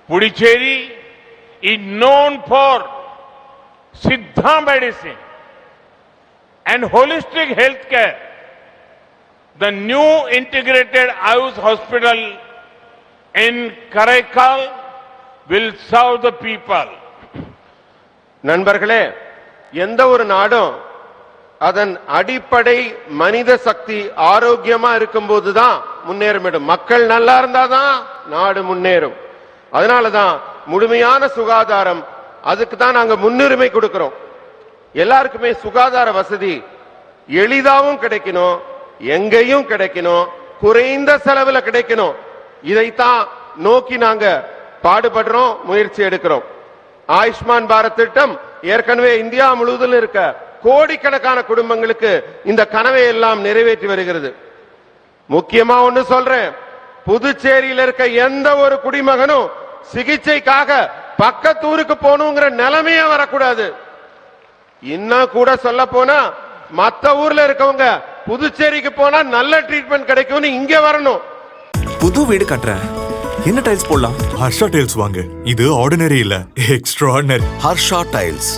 Puducherry is known for Siddha medicine and holistic health care. The new integrated Ayush hospital in Karaikal will serve the people. நண்பர்களே, எந்த ஒரு நாடும் அதன் அடிப்படை மனித சக்தி ஆரோக்கியமா இருக்கும்போதுதான் முன்னேறும். மக்கள் நல்லா இருந்தாதான் நாடு முன்னேறும். அதனாலதான் முழுமையான சுகாதாரம், அதுக்கு தான் நாங்க முன்னுரிமை கொடுக்கிறோம். எல்லாருக்குமே சுகாதார வசதி எளிதாவும் கிடைக்கணும், எங்கேயும் கிடைக்கணும், குறைந்த செலவுல கிடைக்கணும். இதைத்தான் நோக்கி நாங்க பாடுபடுறோம், முயற்சி எடுக்கிறோம். ஆயுஷ்மான் பாரத் திட்டம் ஏற்கனவே இந்தியா முழுவதும் இருக்க கோடிக்கணக்கான குடும்பங்களுக்கு இந்த கனவை எல்லாம் நிறைவேற்றி வருகிறது. முக்கியமா ஒண்ணு சொல்றேன், புதுச்சேரியில் இருக்க எந்த ஒரு குடிமகனும் சிகிச்சைக்காக பக்கத்தூருக்கு போகணுங்கிற நிலைமையே வரக்கூடாது. இன்னும் கூட சொல்ல போனா மத்த ஊர்ல இருக்கவங்க புதுச்சேரிக்கு போனா நல்ல ட்ரீட்மெண்ட் கிடைக்கும்னு இங்க வரணும். புது வீடு கட்டுறேன், என்ன டைல்ஸ் போடலாம்? ஹர்ஷா டைல்ஸ் வாங்க. இது ஆர்டினரி இல்ல, எக்ஸ்ட்ராஆர்டினரி. ஹர்ஷா டைல்ஸ்